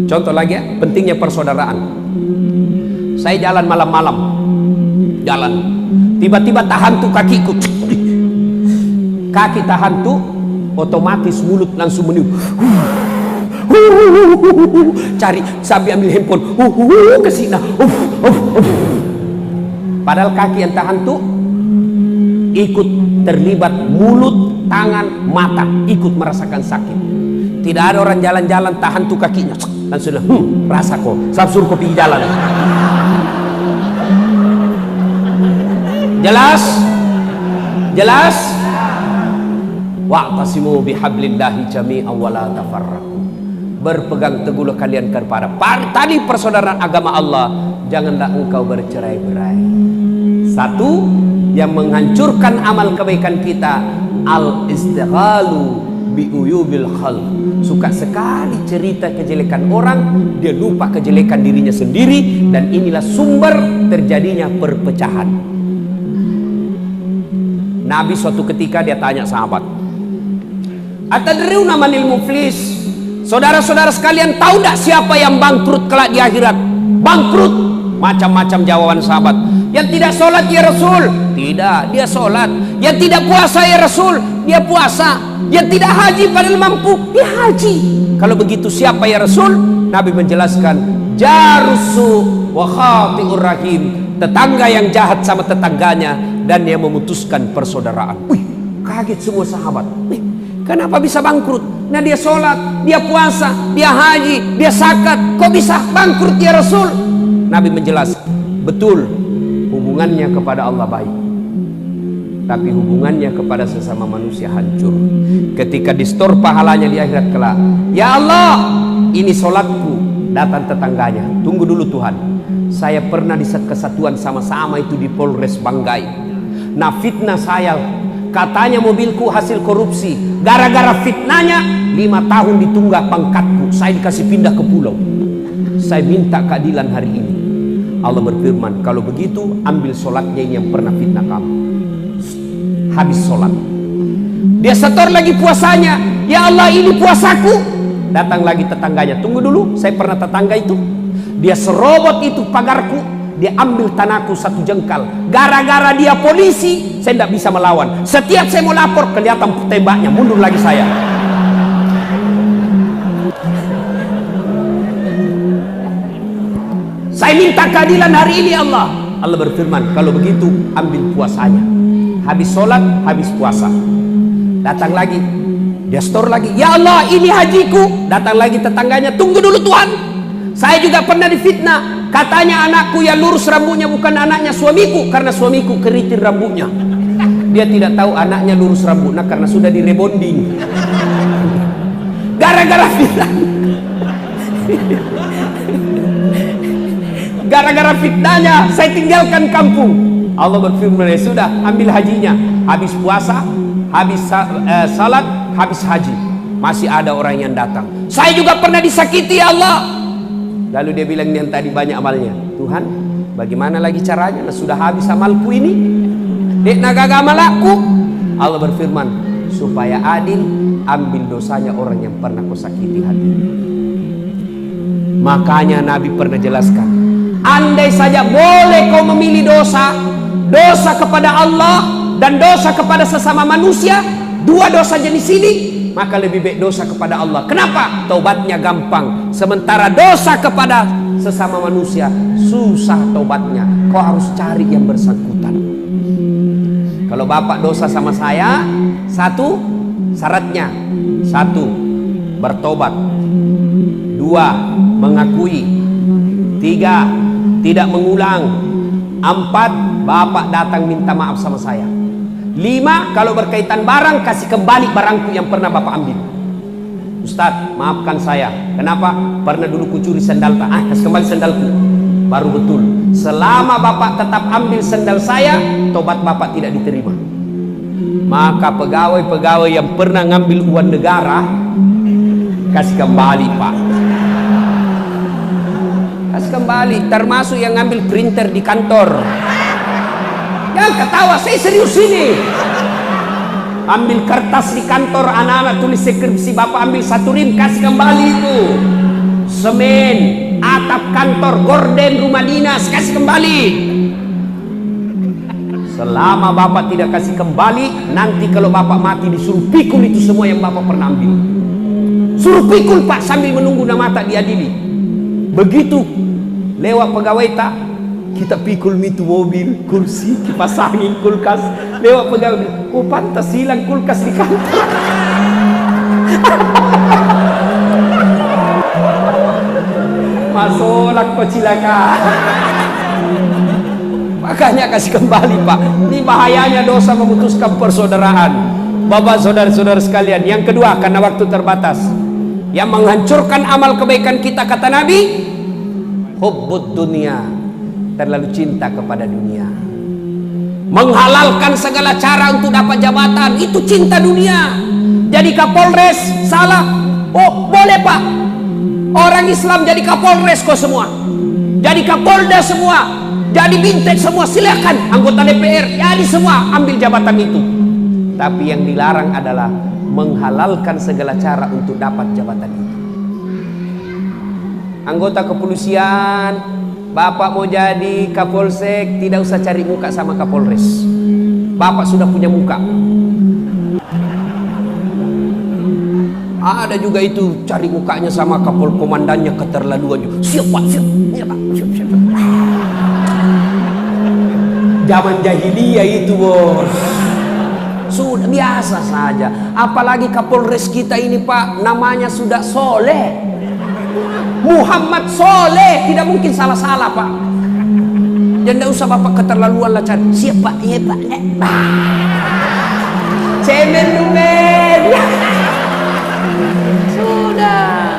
Contoh lagi ya, pentingnya persaudaraan. Saya jalan malam-malam, jalan, tiba-tiba tahantu kakiku, kaki tahantu, otomatis mulut langsung meniup. Cari sambil ambil handphone, ke sini. Padahal kaki yang tahantu ikut terlibat, mulut, tangan, mata ikut merasakan sakit. Tidak ada orang jalan-jalan tahantu kakinya, langsung rasa kok, sabsur kopi jalan. Jelas? Jelas? Wa'tasimu bihablillahi jami'an wa la tafarraqu. Berpegang teguhlah kalian kepada tali persaudaraan agama Allah, janganlah engkau bercerai-berai. Satu, yang menghancurkan amal kebaikan kita, al-istighalu biuyubil khalq. Suka sekali cerita kejelekan orang, dia lupa kejelekan dirinya sendiri, dan inilah sumber terjadinya perpecahan. Nabi suatu ketika dia tanya sahabat, "Atadriuna manil muflis?" Saudara-saudara sekalian, tahu tidak siapa yang bangkrut kelak di akhirat? Bangkrut. Macam-macam jawaban sahabat. Yang tidak sholat ya Rasul? Tidak, dia sholat. Yang tidak puasa ya Rasul? Dia puasa. Yang tidak haji padahal mampu, dia haji. Kalau begitu siapa ya Rasul? Nabi menjelaskan, jarusu wa khati'ur rahim, tetangga yang jahat sama tetangganya dan yang memutuskan persaudaraan. Wih, kaget semua sahabat. Wih, kenapa bisa bangkrut? Nah, dia sholat, dia puasa, dia haji, dia zakat, kok bisa bangkrut ya Rasul? Nabi menjelaskan, betul, hubungannya kepada Allah baik, tapi hubungannya kepada sesama manusia hancur. Ketika distor pahalanya di akhirat kelak, ya Allah, ini sholatku, datang tetangganya, tunggu dulu Tuhan, saya pernah di kesatuan sama-sama itu di Polres Banggai. Nah, fitnah saya, katanya mobilku hasil korupsi, gara-gara fitnahnya 5 tahun ditunggak pangkatku, saya dikasih pindah ke pulau. Saya minta keadilan hari ini. Allah berfirman, kalau begitu ambil sholatnya ini yang pernah fitnah kamu. Habis sholat, dia setor lagi puasanya. Ya Allah, ini puasaku. Datang lagi tetangganya, tunggu dulu, saya pernah tetangga itu. Dia serobot itu pagarku, dia ambil tanahku 1 jengkal. Gara-gara dia polisi, saya tidak bisa melawan. Setiap saya mau lapor, kelihatan tembaknya, mundur lagi saya. Saya minta keadilan hari ini Allah. Allah berfirman, kalau begitu ambil puasanya. Habis sholat, habis puasa. Datang lagi, dia store lagi. Ya Allah, ini hajiku. Datang lagi tetangganya, tunggu dulu Tuhan, saya juga pernah difitnah. Katanya anakku yang lurus rambutnya bukan anaknya suamiku, karena suamiku keriting rambutnya. Dia tidak tahu anaknya lurus rambutnya karena sudah direbonding. Gara-gara fitnah. Gara-gara fitnahnya saya tinggalkan kampung. Allah berfirman, ya sudah, ambil hajinya. Habis puasa, habis salat, habis haji, masih ada orang yang datang. Saya juga pernah disakiti ya Allah. Lalu dia bilang yang tadi banyak amalnya, Tuhan, bagaimana lagi caranya? Nah, sudah habis amalku ini, dek nagaga amalku. Allah berfirman, supaya adil, ambil dosanya orang yang pernah kau sakiti hati. Makanya Nabi pernah jelaskan, andai saja boleh kau memilih dosa, dosa kepada Allah dan dosa kepada sesama manusia, 2 dosa jenis ini, maka lebih baik dosa kepada Allah. Kenapa? Taubatnya gampang. Sementara dosa kepada sesama manusia susah taubatnya. Kau harus cari yang bersangkutan. Kalau bapak dosa sama saya, 1 syaratnya, 1 bertobat, 2 mengakui, 3 tidak mengulang, 4 bapak datang minta maaf sama saya, 5 kalau berkaitan barang, kasih kembali barangku yang pernah bapak ambil. Ustadz, maafkan saya, kenapa? Pernah dulu kucuri sendal, kasih kembali sendalku. Baru betul. Selama bapak tetap ambil sendal saya, tobat bapak tidak diterima. Maka pegawai-pegawai yang pernah ngambil uang negara, kasih kembali pak, kasih kembali. Termasuk yang ngambil printer di kantor. Jangan ketawa, saya serius ini. Ambil kertas di kantor, anak-anak tulis skripsi, bapak ambil 1 rim, kasih kembali itu. Semen, atap kantor, gorden rumah dinas, kasih kembali. Selama bapak tidak kasih kembali, nanti kalau bapak mati disuruh pikul itu semua yang bapak pernah ambil. Suruh pikul pak, sambil menunggu nama tak diadili. Begitu lewat pegawai tak, kita pikul itu mobil, kursi, kipas angin, kulkas. Lewat pegawai, oh pantas hilang kulkas di kantor. Masolak pecilaka. Makanya kasih kembali pak. Ini bahayanya dosa memutuskan persaudaraan. Bapak saudara-saudara sekalian, yang kedua, karena waktu terbatas, yang menghancurkan amal kebaikan kita, kata Nabi, hubbud dunia, terlalu cinta kepada dunia. menghalalkan segala cara untuk dapat jabatan, itu cinta dunia. Jadi Kapolres salah, oh boleh Pak, orang Islam jadi Kapolres kok semua, jadi Kapolda semua, jadi Bintek semua, silakan. Anggota DPR jadi semua ambil jabatan itu. Tapi yang dilarang adalah menghalalkan segala cara untuk dapat jabatan itu. Anggota kepolisian, Bapak mau jadi Kapolsek, tidak usah cari muka sama Kapolres. Bapak sudah punya muka. Ada juga itu cari mukanya sama Kapol komandannya, keterlaluan juga. Siap Pak, siap, siap Pak, siap, siap. Zaman jahiliyah itu bos. Sudah biasa saja. Apalagi Kapolres kita ini Pak, namanya sudah Soleh, Muhammad Soleh, tidak mungkin salah-salah Pak. Jangan tidak usah Bapak keterlaluan lah cari. Siap Pak, iya Pak. Cemen lumen. Sudah.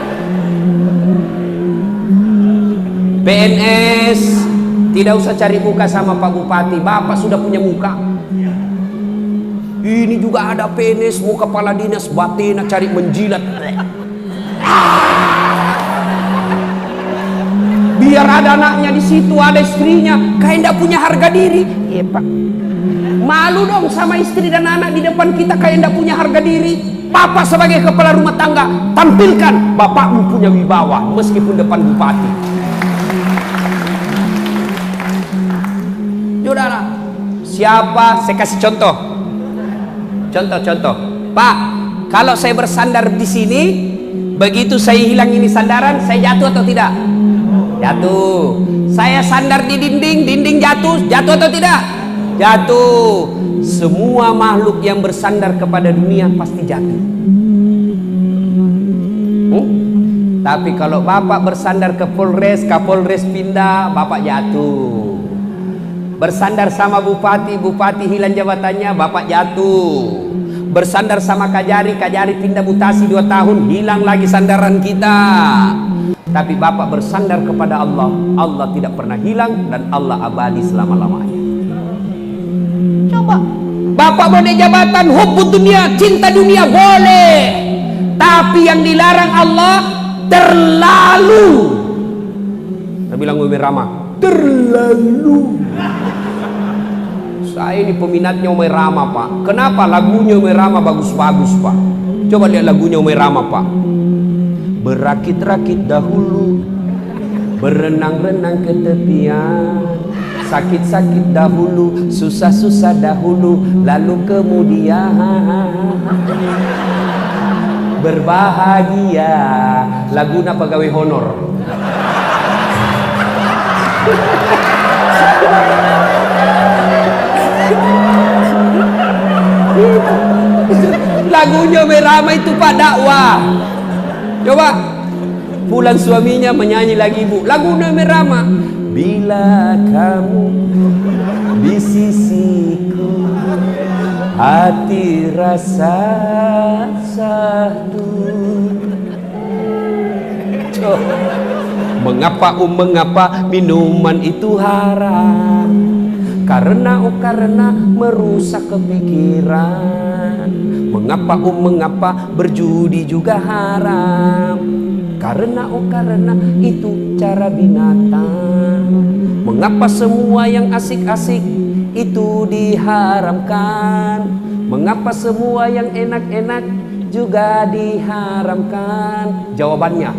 PNS tidak usah cari muka sama Pak Bupati. Bapak sudah punya muka. Ini juga ada PNS, mau kepala dinas batina cari menjilat. Biar ada anaknya di situ, ada istrinya, kayak tidak punya harga diri. Iya Pak. Malu dong sama istri dan anak di depan kita kayak tidak punya harga diri. Bapak sebagai kepala rumah tangga, tampilkan Bapak punya wibawa meskipun depan bupati. Saudara, siapa? Saya kasih contoh. Contoh. Pak, kalau saya bersandar di sini, begitu saya hilang ini sandaran, saya jatuh atau tidak? Jatuh. Saya sandar di dinding jatuh atau tidak? Jatuh. Semua makhluk yang bersandar kepada dunia pasti jatuh. Tapi kalau Bapak bersandar ke Polres, Kapolres pindah, Bapak jatuh. Bersandar sama Bupati hilang jabatannya, Bapak jatuh. Bersandar sama Kajari pindah mutasi 2 tahun, hilang lagi sandaran kita. Tapi Bapak bersandar kepada Allah, Allah tidak pernah hilang dan Allah abadi selama-lamanya. Coba, Bapak boleh jabatan, hubbud dunia, cinta dunia boleh. Tapi yang dilarang Allah terlalu. Saya bilang Umi Rama, terlalu. Saya ini peminatnya Umi Rama Pak. Kenapa? Lagunya Umi Rama bagus-bagus Pak. Coba lihat lagunya Umi Rama Pak. Berakit-rakit dahulu, berenang-renang ke tepian, sakit-sakit dahulu, susah-susah dahulu, lalu kemudian berbahagia. Laguna pegawai honor. Lagunya Merama itu Pak dakwah. Coba pulang suaminya menyanyi lagi Bu, lagunya Merama. Bila kamu di sisiku, hati rasa satu. Mengapa minuman itu haram? Karena merusak kepikiran. Mengapa berjudi juga haram? Karena itu cara binatang. Mengapa semua yang asik-asik itu diharamkan? Mengapa semua yang enak-enak juga diharamkan? Jawabannya,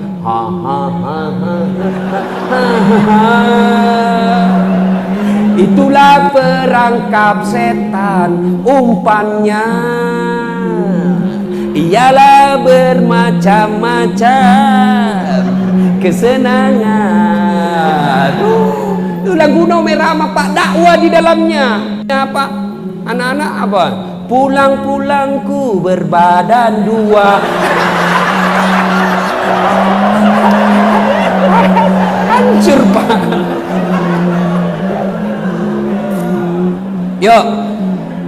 itulah perangkap setan, umpannya ialah bermacam-macam kesenangan. Itu lagu Merama Pak, dakwah di dalamnya. Apa? Anak-anak apa? Pulang-pulangku berbadan dua. Hancur Pak. Yuk,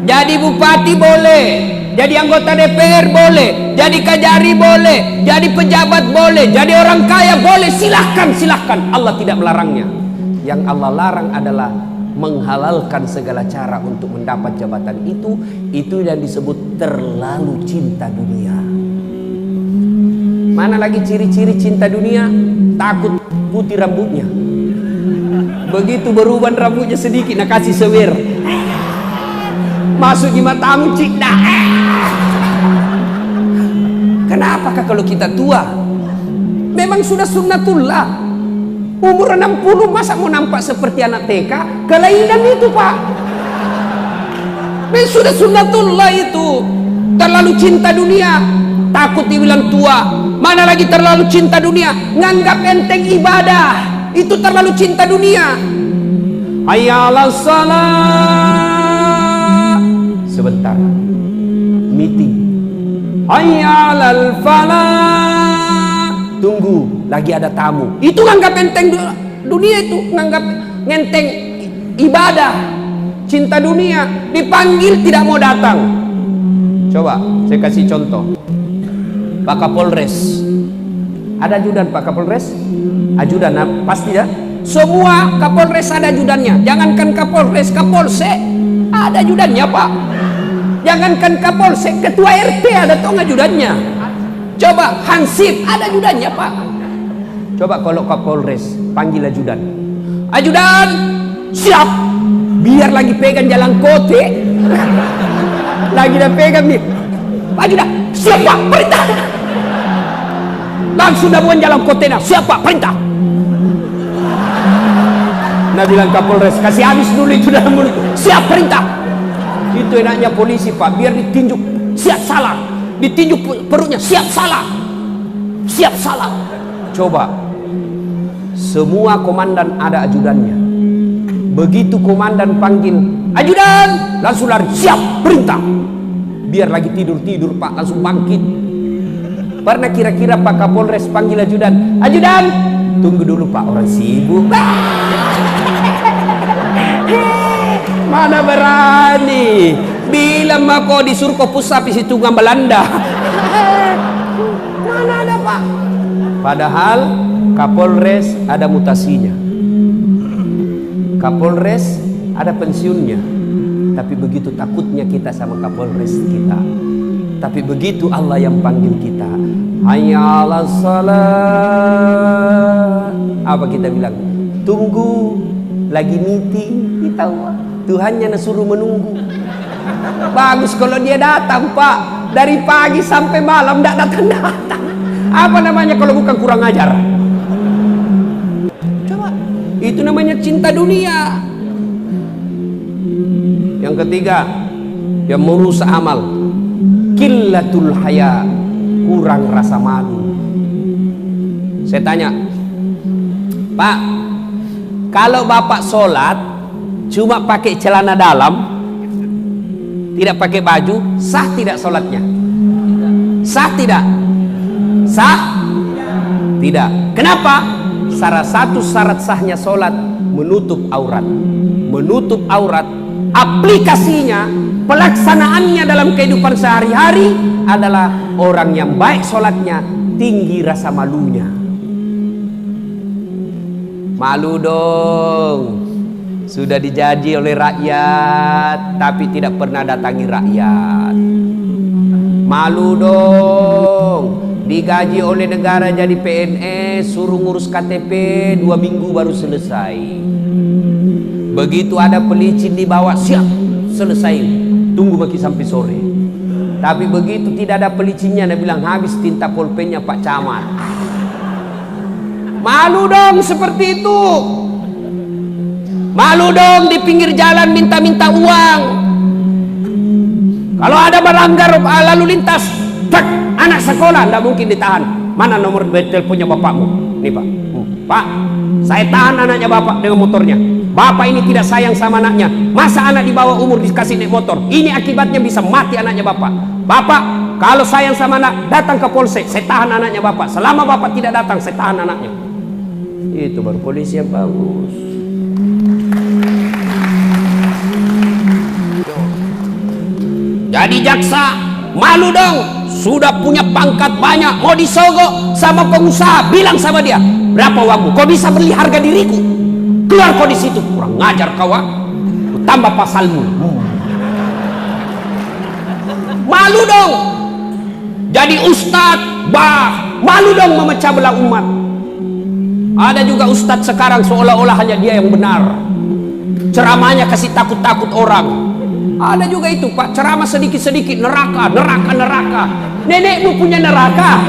jadi bupati boleh, jadi anggota DPR boleh, jadi Kajari boleh, jadi pejabat boleh, jadi orang kaya boleh, silahkan. Allah tidak melarangnya. Yang Allah larang adalah menghalalkan segala cara untuk mendapat jabatan itu yang disebut terlalu cinta dunia. Mana lagi ciri-ciri cinta dunia? Takut putih rambutnya. Begitu berubah rambutnya sedikit, nak kasih sewer. Masuk di matamu, cik dah. Kenapakah kalau kita tua? Memang sudah sunnatullah. Umur 60 masa mau nampak seperti anak TK? Kelainan itu, Pak. Memang sudah sunnatullah itu. Terlalu cinta dunia, takut dibilang tua. Mana lagi terlalu cinta dunia, nganggap enteng ibadah. Itu terlalu cinta dunia. Hayya 'alas shalah. Sebentar. Meeting. Hayya 'alal falah. Tunggu, lagi ada tamu. Itu nganggap enteng dunia, itu nganggap enteng ibadah. Cinta dunia, dipanggil tidak mau datang. Coba saya kasih contoh. Pak Kapolres, ada ajudan Pak Kapolres? Ajudan pasti ya. Semua Kapolres ada ajudannya. Jangankan Kapolres, Kapolsek ada ajudannya, Pak. Jangankan Kapolsek, ketua RT ada tuh ajudannya. Coba Hansip ada ajudannya, Pak. Coba kalau Kapolres panggil ajudan. Ajudan, siap. Biar lagi pegang jalan kote. Lagi dah pegang nih. Ajudan, siap Pak, perintah. Langsung dah bukan jalan kote nah. Siap Pak, perintah. Nah bilang Kapolres, kasih habis dulu itu dalam mulut. Siap, perintah. Itu enaknya polisi, Pak. Biar ditinjuk, siap salah. Ditinjuk perutnya, siap salah. Siap salah. Coba, semua komandan ada ajudannya. Begitu komandan panggil, ajudan, langsung lari, siap, perintah. Biar lagi tidur-tidur, Pak, langsung bangkit. Pernah kira-kira Pak Kapolres panggil ajudan, ajudan, tunggu dulu Pak, orang sibuk. Mana berani bilang mah kau disuruh kau pusat di situ nggak Belanda. Mana ada Pak? Padahal Kapolres ada mutasinya, Kapolres ada pensiunnya. Tapi begitu takutnya kita sama Kapolres kita. Tapi begitu Allah yang panggil kita, hayya 'alas shalah, apa kita bilang? Tunggu, lagi meeting. Kita Tuhannya suruh menunggu. Bagus kalau dia datang, Pak. Dari pagi sampai malam tidak datang-datang. Apa namanya kalau bukan kurang ajar? Coba, itu namanya cinta dunia. Yang ketiga, yang merusak amal, qillatul haya, kurang rasa malu. Saya tanya, Pak, kalau Bapak sholat cuma pakai celana dalam, tidak pakai baju, sah tidak sholatnya? Sah tidak? Sah? Tidak. Kenapa? Salah satu syarat sahnya sholat menutup aurat. Menutup aurat, aplikasinya, pelaksanaannya dalam kehidupan sehari-hari adalah orang yang baik sholatnya, tinggi rasa malunya. Malu dong. Sudah dijanji oleh rakyat tapi tidak pernah datangi rakyat. Malu dong. Digaji oleh negara jadi PNS, suruh ngurus KTP 2 minggu baru selesai. Begitu ada pelicin dibawa, siap, selesai, tunggu bagi sampai sore. Tapi begitu tidak ada pelicinnya, dia bilang habis tinta pulpennya Pak Camat. Malu dong seperti itu. Malu dong di pinggir jalan minta-minta uang. Kalau ada melanggar lalu lintas, cek, anak sekolah tidak mungkin ditahan. Mana nomor teleponnya bapakmu? Nih Pak. Pak, saya tahan anaknya Bapak dengan motornya. Bapak ini tidak sayang sama anaknya. Masa anak di bawah umur dikasih naik motor? Ini akibatnya bisa mati anaknya Bapak. Bapak, kalau sayang sama anak, datang ke Polsek. Saya tahan anaknya Bapak. Selama Bapak tidak datang, saya tahan anaknya. Itu baru polisi yang bagus. Jadi jaksa, malu dong. Sudah punya pangkat banyak, mau disogok sama pengusaha, bilang sama dia, berapa uangmu? Kau bisa beli harga diriku? Keluar kau di situ, kurang ngajar kau. tambah pasalmu. Malu dong jadi ustadz, malu dong memecah belah umat. Ada juga ustadz sekarang seolah-olah hanya dia yang benar, ceramahnya kasih takut-takut orang. Ada juga itu Pak, ceramah sedikit-sedikit neraka. Nenekmu punya neraka.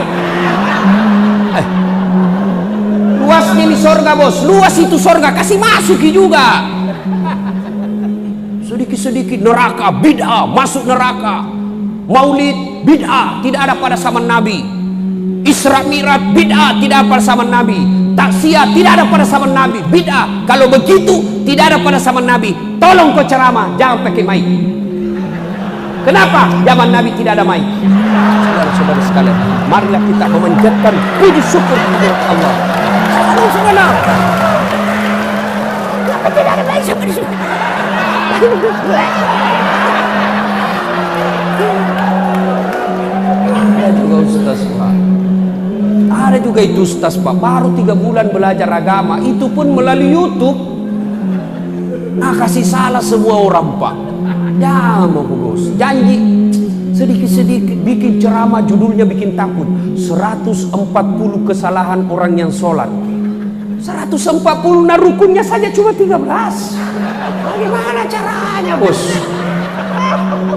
Luasnya ini sorga bos, luas itu sorga, kasih masuki juga. Sedikit-sedikit neraka, bid'ah, masuk neraka. Maulid, bid'ah, tidak ada pada zaman Nabi. Isra Mi'raj, bid'ah, tidak ada pada zaman Nabi. Taksiyah, tidak ada pada zaman Nabi, bid'ah. Kalau begitu, tidak ada pada zaman Nabi. Tolong kau ceramah, jangan pakai mic. Kenapa? Zaman Nabi tidak ada mic. Saudara-saudara sekalian, marilah kita memanjatkan puji syukur kepada Allah. Subhanallah. Kenapa tidak ada mic? Syukur. Ada juga ustaz Pak, ada juga itu ustaz Pak, baru 3 bulan belajar agama, itu pun melalui YouTube. Nah, kasih salah semua orang Pak. Ya mau bos, janji sedikit-sedikit bikin ceramah, judulnya bikin takut. 140 kesalahan orang yang sholat. 140, nah rukunnya saja cuma 13. Bagaimana caranya bos?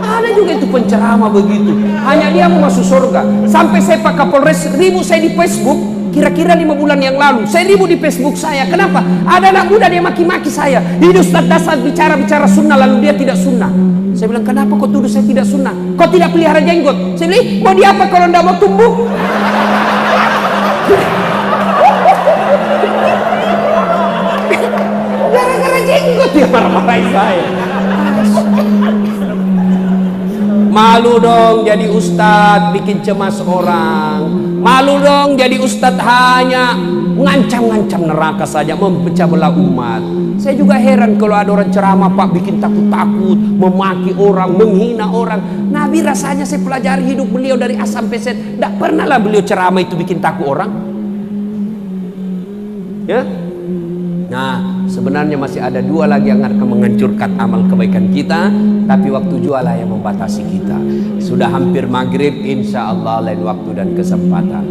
Ada juga itu penceramah begitu, hanya dia mau masuk surga. Sampai saya Pak Kapolres ribut saya di Facebook, kira-kira 5 bulan yang lalu saya ribut di Facebook saya. Kenapa? Ada anak muda dia maki-maki saya, ini Ustaz dasar bicara sunnah lalu dia tidak sunnah. Saya bilang, kenapa kau tuduh saya tidak sunnah? Kau tidak pelihara jenggot. Saya bilang, mau diapa kalau tidak mau tumbuh? Gara-gara jenggot dia marah-marahin saya. Malu dong jadi ustadz bikin cemas orang. Malu dong jadi ustadz hanya ngancam-ngancam neraka saja, memecah belah umat. Saya juga heran kalau ada orang ceramah Pak bikin takut-takut, memaki orang, menghina orang. Nabi rasanya saya pelajari hidup beliau dari A sampai Z, tidak pernah lah beliau ceramah itu bikin takut orang. Ya. Nah, sebenarnya masih ada 2 lagi yang akan menghancurkan amal kebaikan kita, tapi waktu jualah yang membatasi kita. Sudah hampir maghrib, insya Allah lain waktu dan kesempatan.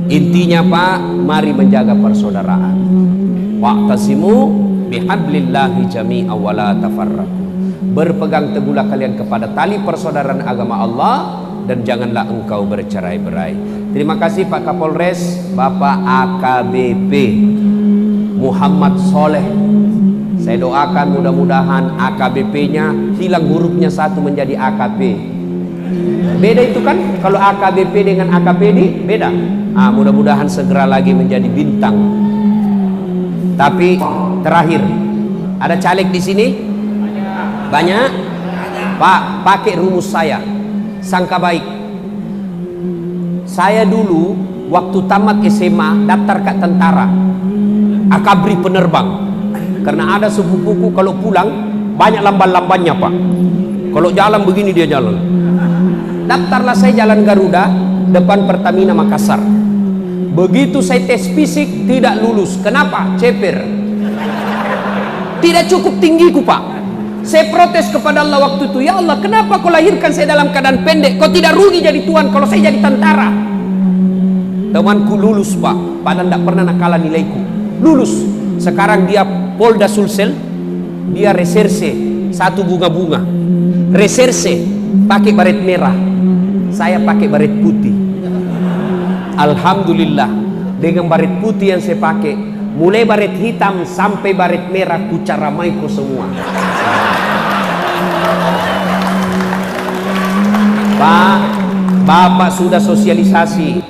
Intinya Pak, mari menjaga persaudaraan. Wa'tasimu bihablillahi jami'a wa la tafarraqu. Berpegang teguhlah kalian kepada tali persaudaraan agama Allah dan janganlah engkau bercerai-berai. Terima kasih Pak Kapolres, Bapak AKBP Muhammad Soleh. Saya doakan mudah-mudahan AKBP-nya hilang hurufnya 1 menjadi AKP. Beda itu kan, kalau AKBP dengan AKPD beda. Mudah-mudahan segera lagi menjadi bintang. Tapi terakhir, ada caleg di sini? Banyak? Pak, pakai rumus saya. Sangka baik. Saya dulu waktu tamat SMA daftar ke tentara. Akabri penerbang, karena ada sepupuku kalau pulang banyak lamban-lambannya Pak. Kalau jalan begini dia jalan. Daftarlah saya jalan Garuda depan Pertamina Makassar. Begitu saya tes fisik tidak lulus. Kenapa? Ceper. Tidak cukup tinggiku Pak. Saya protes kepada Allah waktu itu, ya Allah kenapa kau lahirkan saya dalam keadaan pendek? Kau tidak rugi jadi Tuhan kalau saya jadi tentara. Temanku lulus Pak, padahal tidak pernah nakala nilaiku. Lulus. Sekarang dia Polda Sulsel, dia reserse 1 bunga-bunga. Reserse pakai baret merah, saya pakai baret putih. Alhamdulillah, dengan baret putih yang saya pakai, mulai baret hitam sampai baret merah kucaramai ko semua. Pak, Bapak sudah sosialisasi,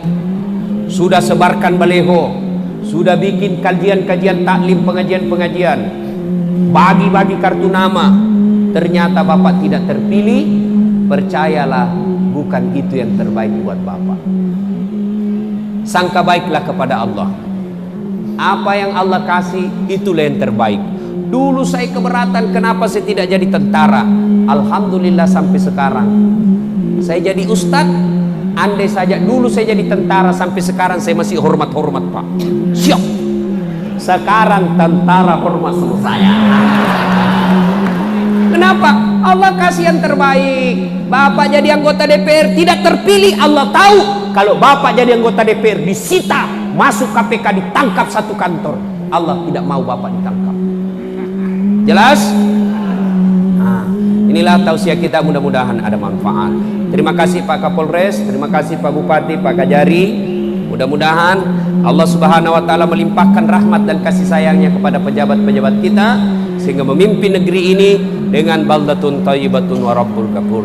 sudah sebarkan baleho, sudah bikin kajian-kajian taklim, pengajian-pengajian, bagi-bagi kartu nama. Ternyata Bapak tidak terpilih. Percayalah, bukan itu yang terbaik buat Bapak. Sangka baiklah kepada Allah. Apa yang Allah kasih, itulah yang terbaik. Dulu saya keberatan kenapa saya tidak jadi tentara. Alhamdulillah sampai sekarang saya jadi ustadz. Andai saja dulu saya jadi tentara, sampai sekarang saya masih hormat-hormat Pak. Siap. sekarang tentara hormat sama saya. Kenapa? Allah kasih yang terbaik. Bapak jadi anggota DPR tidak terpilih, Allah tahu kalau Bapak jadi anggota DPR disita, masuk KPK, ditangkap satu kantor. Allah tidak mau Bapak ditangkap. Jelas? Nah, inilah tausiah kita, mudah-mudahan ada manfaat. Terima kasih Pak Kapolres, terima kasih Pak Bupati, Pak Kajari. Mudah-mudahan Allah Subhanahu wa taala melimpahkan rahmat dan kasih sayangnya kepada pejabat-pejabat kita sehingga memimpin negeri ini dengan baldatun thayyibatun wa rabbul ghafur.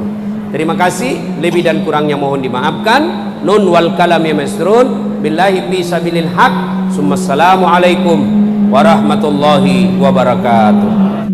Terima kasih, lebih dan kurangnya mohon dimaafkan. Nun wal kalam ya masrun billahi fi sabilil haq. Assalamualaikum warahmatullahi wabarakatuh.